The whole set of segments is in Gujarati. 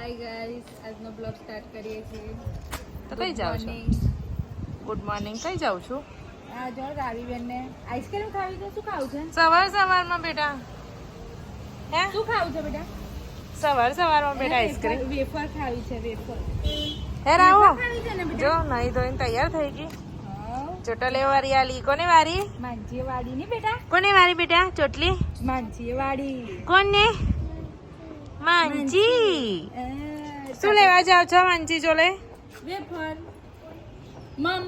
હાય ગાઈસ, આજનો બ્લોગ સ્ટાર્ટ કરીએ છીએ. તો કઈ જાવ છો? Good morning. કઈ જાવ છું? આ જો રાવીબેન ને આઈસ્ક્રીમ ખાવી છે. શું ખાવું છે? સવારમાં બેટા હે શું ખાવું છે બેટા? સવારમાં બેટા આઈસ્ક્રીમ વેફર ખાવી છે. વેફર હે રાવો ખાવી છે ને બેટા? જો નહીં ધોઈને તૈયાર થઈ ગઈ. હા, ચોટલે વારી આલી. કોને વારી? માંજીએ વાડી ની બેટા. કોને વારી બેટા ચોટલી? માંજીએ વાડી. કોને? માંજી. શું લેવા જાવ છો માંજી જોડે? વેફર. મમ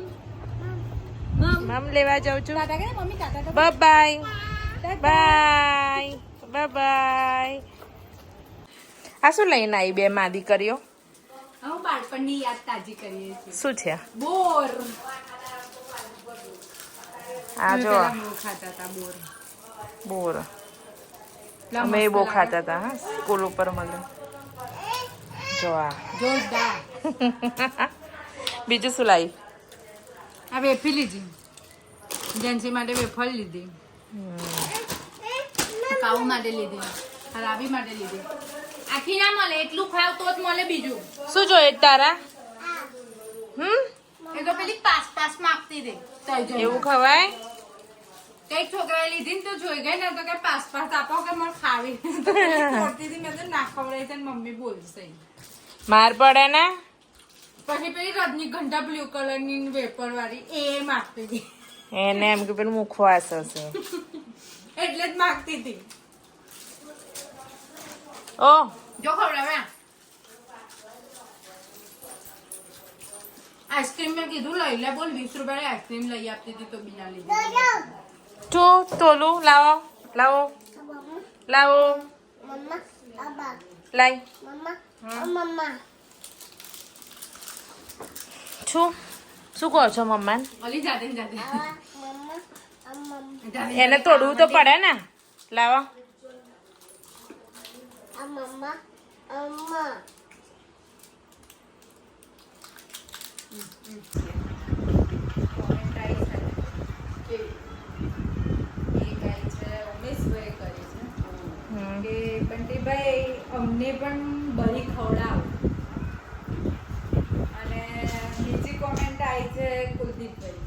લેવા જાઉં છું. ટાટા કે mummy tata bye tata. Bye. આ શું લઈને આવી બે માદી કર્યો? હું બાળપણની યાદ તાજી કરીએ છીએ. શું છે? બોર. આ જો પેલા બહુ ખાતા હતા બોર. બોર અમે બહુ ખાતા હતા. હા, સ્કૂલ ઉપર મળે. જો આ જોરદાર. બીજું શું લાવી? આ વેફી લીધી. જેન્સી માટે વેફર લીધી. કાઉ માટે લીધી. રાવી માટે લીધી. આખી ના મળે, એટલું ખાવ તો જ મળે બીજું. શું જોઈએ તારા? એ તો પેલી પાસ માંગતી હતી. એવું ખવાય? કઈક છોકરાએ લીધી ને તો જોઈ ગઈ ને તો કે પાસ આપો કે મને ખાવી. છોડતી હતી મેં તો ના ખવડાવી છે ને મમ્મી બોલશે. માર પડે ને? પછી પેલી રજનીગંધા બ્લુ કલર ની વેપર વાળી એ માંગતી હતી. એને એમ કે પેલું મુખવાસ હશે. એટલે જ માંગતી હતી. ઓ જો ખવડાવે આઈસ્ક્રીમ મેં કીધું લઈ લે. બોલ 20 રૂપિયા આઈસ્ક્રીમ લઈ આપતી હતી તો બિના લીધી. તું તોલું લાવો લાઈ શું કહો છો મમ્મા? ઓલી જાતે એને તોડવું તો પડે ને. લાવો. બંટીભાઈ અમને પણ બરી ખવડાવ. અને બીજી કોમેન્ટ આવી છે કુલદીપભાઈ.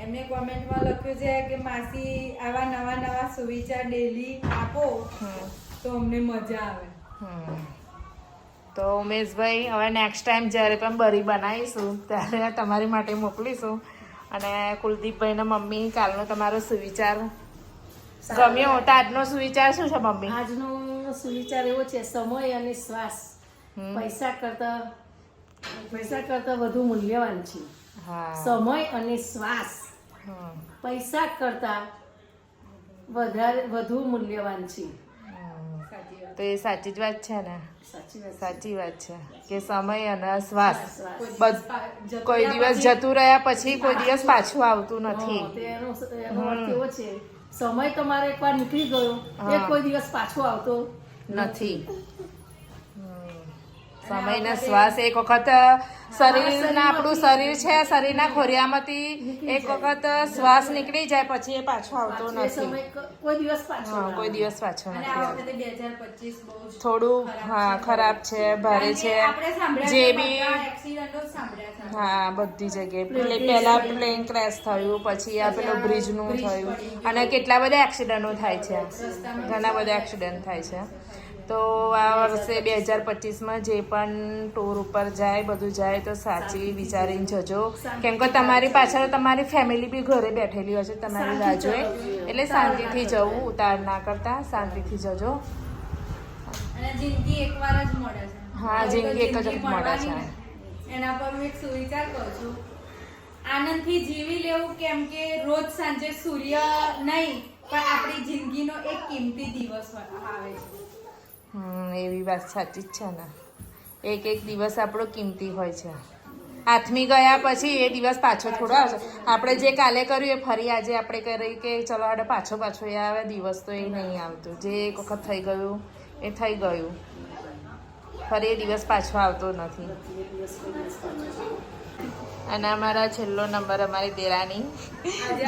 એમને કોમેન્ટમાં લખ્યું છે કે માસી આવા નવા સુવિચાર ડેલી આપો તો અમને મજા આવે. તો ઉમેશભાઈ હવે નેક્સ્ટ ટાઈમ જ્યારે પણ બરી બનાવીશું ત્યારે તમારી માટે મોકલીશું. અને કુલદીપભાઈના મમ્મી કાલનો તમારો સુવિચાર ગમ્યો તો આજનો સુવિચાર શું છે મમ્મી? આજનો સુવિચાર એવો છે, સમય અને શ્વાસ પૈસા કરતા વધુ મૂલ્યવાન છે. હા. સમય અને શ્વાસ પૈસા કરતા વધુ મૂલ્યવાન છે. તો એ સાચી જ વાત છે ને? સાચી વાત છે કે સમય અને શ્વાસ કોઈ દિવસ જતું રહ્યા પછી કોઈ દિવસ પાછું આવતું નથી. એનો અર્થ એવો છે, સમય તમારે એકવાર નીકળી ગયો એ કોઈ દિવસ પાછો આવતો નથી. સમય ને શ્વાસ એક વખત શરીરના આપણું શરીર છે, શરીરના ખોરિયામાંથી એક વખત શ્વાસ નીકળી જાય પછી એ પાછો આવતો નથી. કોઈ દિવસ પાછો કોઈ દિવસ પાછો અને નથી આ આવતો. વખતે 2025 બહુ થોડું ખરાબ છે, ભારે છે. જે બી એક્સિડન્ટો સાંભળ્યા છે. હા, બધી જગ્યાએ પહેલા પ્લેન ક્રેશ થયું, પછી આ પેલો બ્રિજનું થયું અને કેટલા બધા એક્સિડન્ટો થાય છે. ઘણા બધા એક્સિડન્ટ થાય છે. તો આ વર્ષે 2025માં જે પણ ટૂર ઉપર જાય બધું જાય તો સાચી વિચારીને જજો. કેમ કે તમારી પાછળ તમારી ફેમિલી બી ઘરે બેઠેલી હશે તમારી રાહ જોઈ. એટલે શાંતિથી જવું, ઉતાર ના કરતા શાંતિથી જજો. અને જિંદગી એકવાર જ મળે છે. હા, જિંદગી એક જ મળે છે. એના પર હું એક સુવિચાર કરું છું, આનંદથી જીવી લેવું. કેમ કે રોજ સાંજે સૂર્ય નહીં પણ આપણી જિંદગીનો એક કિંમતી દિવસ આવે છે. એવી વાત સાચી જ છે ને. એક દિવસ આપણો કિંમતી હોય છે. આથમી ગયા પછી એ દિવસ પાછો થોડો આવશે. આપણે જે કાલે કર્યું એ ફરી આજે આપણે કરી કે ચલો આપણે પાછો એ આવે દિવસ તો એ નહીં આવતો. જે એક વખત થઈ ગયું એ થઈ ગયું, ફરી એ દિવસ પાછો આવતો નથી. અને અમારા છેલ્લો નંબર અમારી દેરાની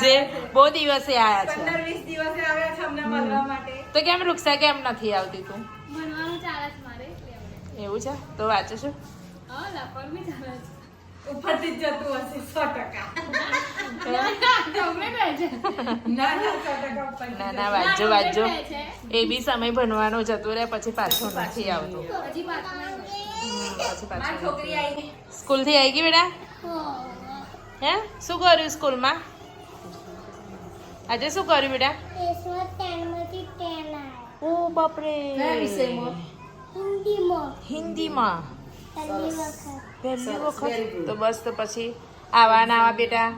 જે બહુ દિવસે આવ્યા છે. 15-20 દિવસે આવ્યા છે અમને મળવા માટે. તો કેમ રૂક્ષા કેમ નથી આવતી તું? એવું છે તો વાંચું છું. હા લાપણ બી ચાલે છે. ઉપરથી જ જતું હશે 100%. ગમે તે છે. ના 100% ઉપરથી ના જતું. ના વાંચજો વાંચજો. ગમે તે છે. એ બી સમય ભણવાનો જતો રહે પછી પાછો નથી આવતો. હજી પાછું પછી મારી પાછો છોકરી આવી સ્કૂલથી આવી ગઈ બેટા? હે શું કર્યું સ્કૂલમાં? આજે શું કર્યું બેટા? ઓ બાપરે. કયા વિષયમાં? હિન્દીમાં પહેલી વખત તો બસ તો પછી આવા ને આવા બેટા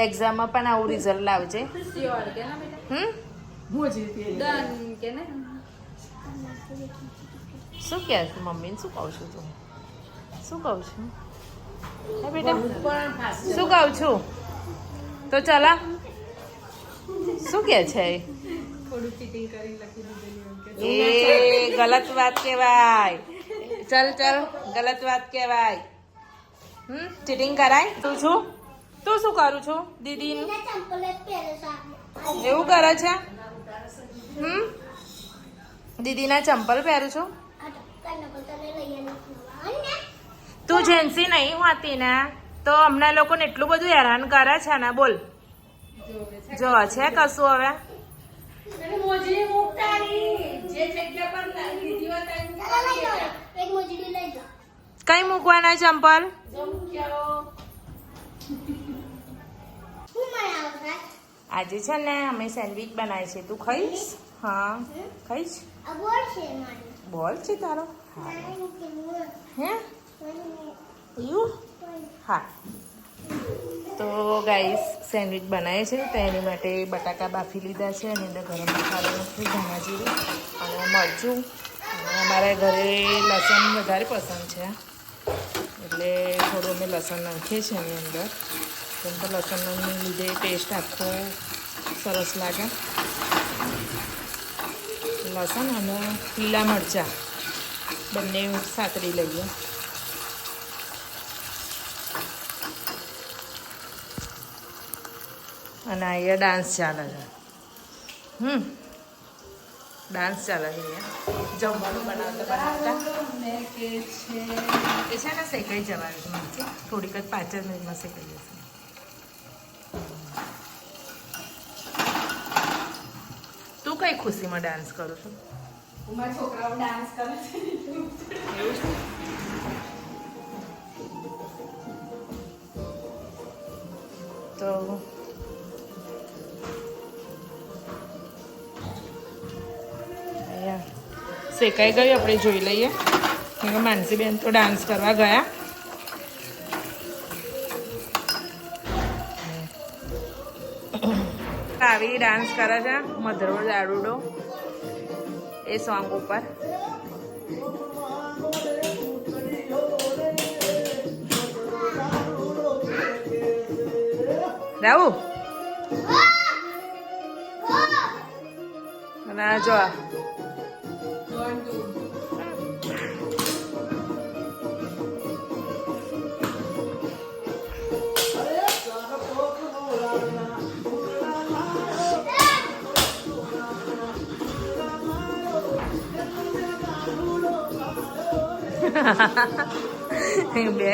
એક્ઝામમાં પણ આવું રિઝલ્ટ લાવજે. સ્યોર કે ના બેટા મોજી તે ડન કે ને શું કહે છે મમ્મીને શું કહું છું તું? શું કહું છું હે બેટા? શું કહું છું? તો ચલા શું કહે છે એ? થોડું ચીટિંગ કરી લખી દીધેલી એમ કે એ ગલત વાત કહેવાય. ચલ ચલ ગલત વાત કહેવાય. ચીટિંગ કરાય? તું શું કરું છું દીદી? એવું કરે છે? દીદીના ચંપલ પહેરું છું. તું જેન્સી નહીં હોતી ને તો અમને લોકોને એટલું બધું હેરાન કરે છે ને બોલ. જો છે કશું હવે? મોજી મુકતાની જે જગ્યા પર લીધી હોય ત્યાં કઈ મૂકવાના ચંપલ? આજે છે ને અમે સેન્ડવિચ બનાવી છે. તું ખાઈશ? હા ખાઈશ. બોલ છે તારો? હે એવું? હા તો ગાઈસ સેન્ડવિચ બનાવે છે તો એની માટે બટાકા બાફી લીધા છે. એની અંદર ગરમ મસાલો નાખી, ધાણા જીરું અને મરચું. અને અમારા ઘરે લસણ વધારે પસંદ છે એટલે થોડું અમે લસણ નાખીએ છીએ એની અંદર. કેમ કે લસણને લીધે ટેસ્ટ આખો સરસ લાગે. લસણ અને લીલા મરચાં બંને સાતરી લઈએ. અને અહીંયા ડાન્સ ચાલે છે. ડાન્સ ચાલે છે અહીંયા જમવાનું બનાવતા એ છે ને શેકાઈ જવાનું છે નીચે. થોડીક જ 5 જ મિનિટમાં શેકાઈ જશે. તું કઈ ખુશીમાં ડાન્સ કરું છું? મારા છોકરાઓ ડાન્સ કરે છે એવું છે? તો શેકાઈ ગયું આપણે જોઈ લઈએ. કેમ કે માનસીબેન તો ડાન્સ કરવા ગયા. આવી ડાન્સ કરે છે મધરો દારૂડો એ સોંગ ઉપર. રાહુ અને આ જો બે